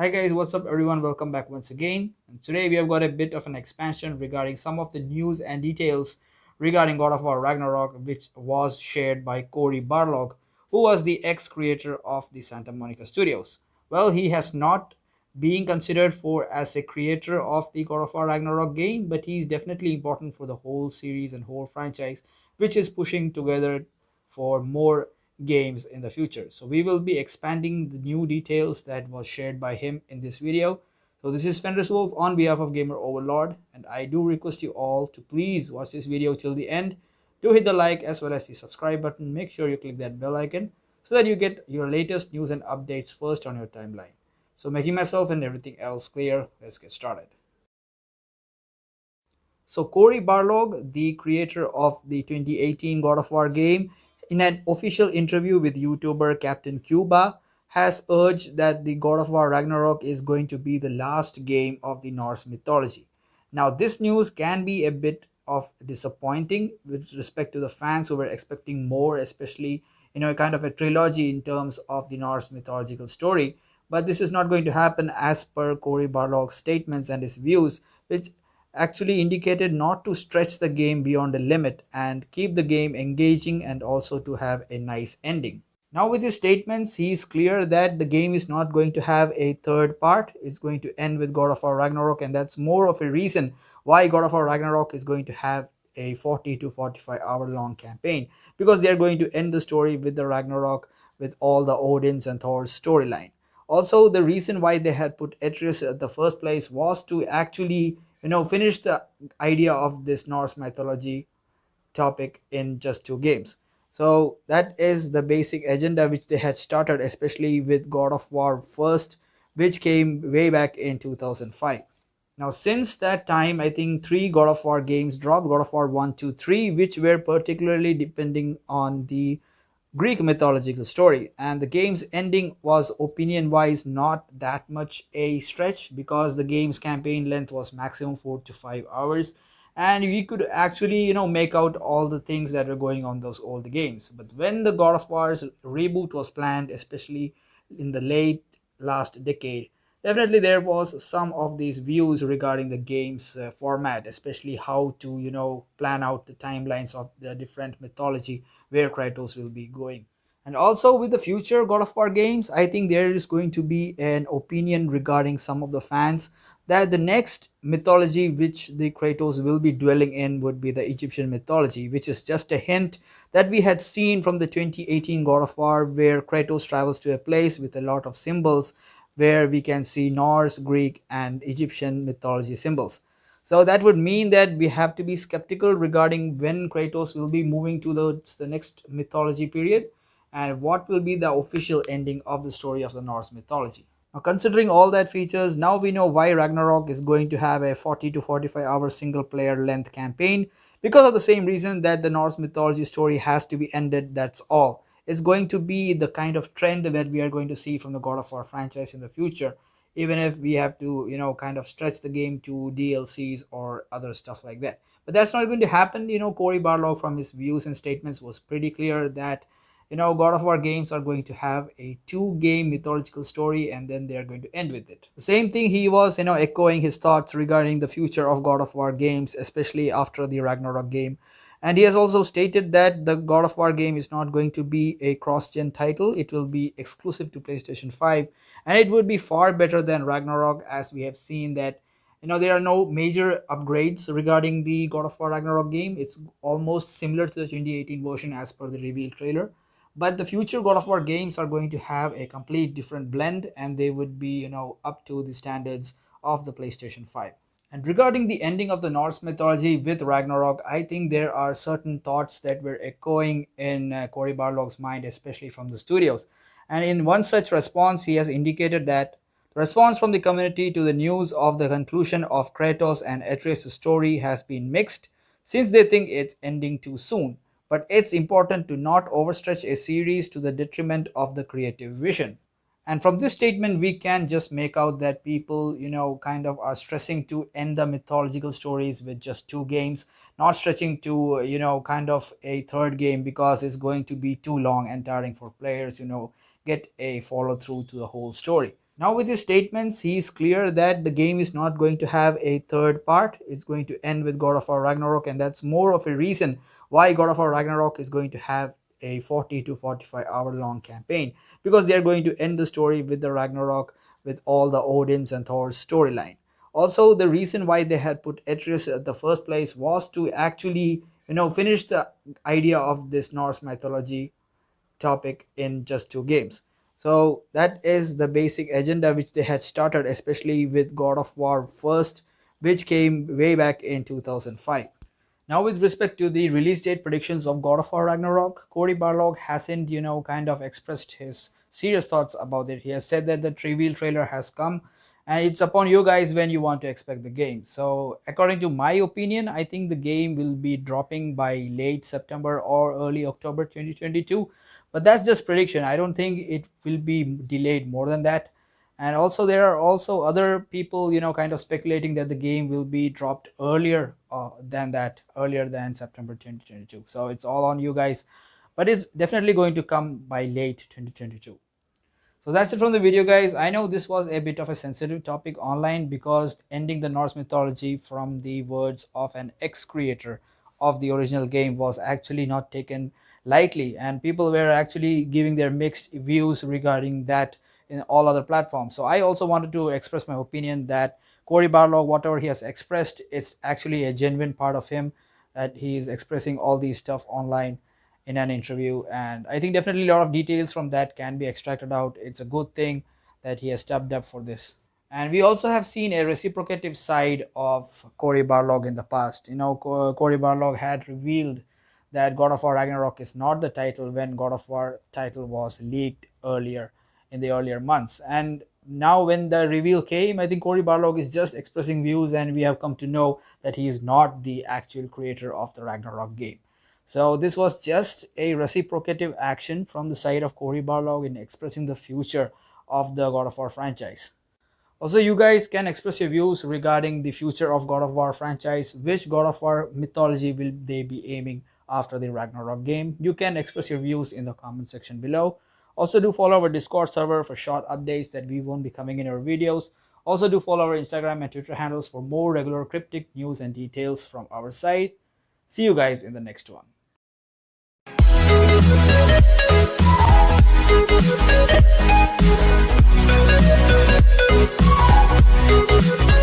Hi guys, what's up everyone? Welcome back once again. And today we have got a bit of an expansion regarding some of the news and details regarding God of War Ragnarok, which was shared by Cory Barlog, who was the ex-creator of the Santa Monica Studios. Well, he has not been considered for as a creator of the God of War Ragnarok game, but he is definitely important for the whole series and whole franchise, which is pushing together for more games in the future. So we will be expanding the new details that was shared by him in this video. So this is Fenris Wolf on behalf of Gamer Overlord, and I do request you all to please watch this video till the end. Do hit the like as well as the subscribe button. Make sure you click that bell icon so that you get your latest news and updates first on your timeline. So making myself and everything else clear, let's get started. So Cory Barlog, the creator of the 2018 God of War game, in an official interview with YouTuber Captain Cuba, has urged that the God of War Ragnarok is going to be the last game of the Norse mythology. Now, this news can be a bit of disappointing with respect to the fans who were expecting more, especially a kind of a trilogy in terms of the Norse mythological story. But this is not going to happen as per Cory Barlog's statements and his views, which actually indicated not to stretch the game beyond a limit and keep the game engaging and also to have a nice ending. Now, with his statements, he is clear that the game is not going to have a third part. It's going to end with God of War Ragnarok, and that's more of a reason why God of War Ragnarok is going to have a 40 to 45-hour long campaign, because they are going to end the story with the Ragnarok with all the Odin's and Thor's storyline. Also, the reason why they had put Atreus at the first place was to actually finish the idea of this Norse mythology topic in just two games. So that is the basic agenda which they had started, especially with God of War first, which came way back in 2005. Now, since that time, I think three God of War games dropped: God of War 1, 2, 3, which were particularly depending on the Greek mythological story. And the game's ending was, opinion wise, not that much a stretch, because the game's campaign length was maximum 4 to 5 hours. And we could actually, make out all the things that were going on those old games. But when the God of War's reboot was planned, especially in the late last decade, definitely there was some of these views regarding the game's format, especially how to plan out the timelines of the different mythology where Kratos will be going. And also with the future God of War games, I think there is going to be an opinion regarding some of the fans that the next mythology which the Kratos will be dwelling in would be the Egyptian mythology, which is just a hint that we had seen from the 2018 God of War, where Kratos travels to a place with a lot of symbols where we can see Norse, Greek, and Egyptian mythology symbols. So that would mean that we have to be skeptical regarding when Kratos will be moving to the next mythology period and what will be the official ending of the story of the Norse mythology. Now, considering all that features, now we know why Ragnarok is going to have a 40 to 45-hour single player length campaign, because of the same reason that the Norse mythology story has to be ended, that's all. It's going to be the kind of trend that we are going to see from the God of War franchise in the future, even if we have to, kind of stretch the game to DLCs or other stuff like that. But that's not going to happen. Cory Barlog, from his views and statements, was pretty clear that God of War games are going to have a two-game mythological story, and then they are going to end with it. The same thing he was, echoing his thoughts regarding the future of God of War games, especially after the Ragnarok game. And he has also stated that the God of War game is not going to be a cross-gen title. It will be exclusive to PlayStation 5, and it would be far better than Ragnarok, as we have seen that there are no major upgrades regarding the God of War Ragnarok game. It's almost similar to the 2018 version as per the reveal trailer. But the future God of War games are going to have a complete different blend, and they would be up to the standards of the PlayStation 5. And regarding the ending of the Norse mythology with Ragnarok, I think there are certain thoughts that were echoing in Cory Barlog's mind, especially from the studios. And in one such response, he has indicated that the response from the community to the news of the conclusion of Kratos and Atreus' story has been mixed, since they think it's ending too soon. But it's important to not overstretch a series to the detriment of the creative vision. And from this statement, we can just make out that people, kind of are stressing to end the mythological stories with just two games, not stretching to, kind of a third game, because it's going to be too long and tiring for players, get a follow through to the whole story. Now, with his statements, he is clear that the game is not going to have a third part. It's going to end with God of War Ragnarok, and that's more of a reason why God of War Ragnarok is going to have a 40 to 45-hour long campaign, because they are going to end the story with the Ragnarok, with all the Odin's and Thor's storyline. Also, the reason why they had put Atreus at the first place was to actually, finish the idea of this Norse mythology topic in just 2 games. So that is the basic agenda which they had started, especially with God of War first, which came way back in 2005. Now, with respect to the release date predictions of God of War Ragnarok, Cory Barlog hasn't, kind of expressed his serious thoughts about it. He has said that the reveal trailer has come, and it's upon you guys when you want to expect the game. So, according to my opinion, I think the game will be dropping by late September or early October 2022. But that's just prediction. I don't think it will be delayed more than that. And also, there are also other people, kind of speculating that the game will be dropped earlier than that, earlier than September 2022. So it's all on you guys, but it's definitely going to come by late 2022. So that's it from the video, guys. I know this was a bit of a sensitive topic online, because ending the Norse mythology from the words of an ex-creator of the original game was actually not taken lightly, and people were actually giving their mixed views regarding that in all other platforms. So I also wanted to express my opinion that Cory Barlog, whatever he has expressed, is actually a genuine part of him, that he is expressing all these stuff online in an interview, and I think definitely a lot of details from that can be extracted out. It's a good thing that he has stepped up for this. And we also have seen a reciprocative side of Cory Barlog in the past. Cory Barlog had revealed that God of War Ragnarok is not the title when God of War title was leaked earlier in the earlier months. And now when the reveal came, I think Cory Barlog is just expressing views, and we have come to know that he is not the actual creator of the Ragnarok game. So this was just a reciprocative action from the side of Cory Barlog in expressing the future of the God of War franchise. Also, you guys can express your views regarding the future of God of War franchise. Which God of War mythology will they be aiming after the Ragnarok game? You can express your views in the comment section below. Also, do follow our Discord server for short updates that we won't be coming in our videos. Also, do follow our Instagram and Twitter handles for more regular cryptic news and details from our site. See you guys in the next one. Thank you.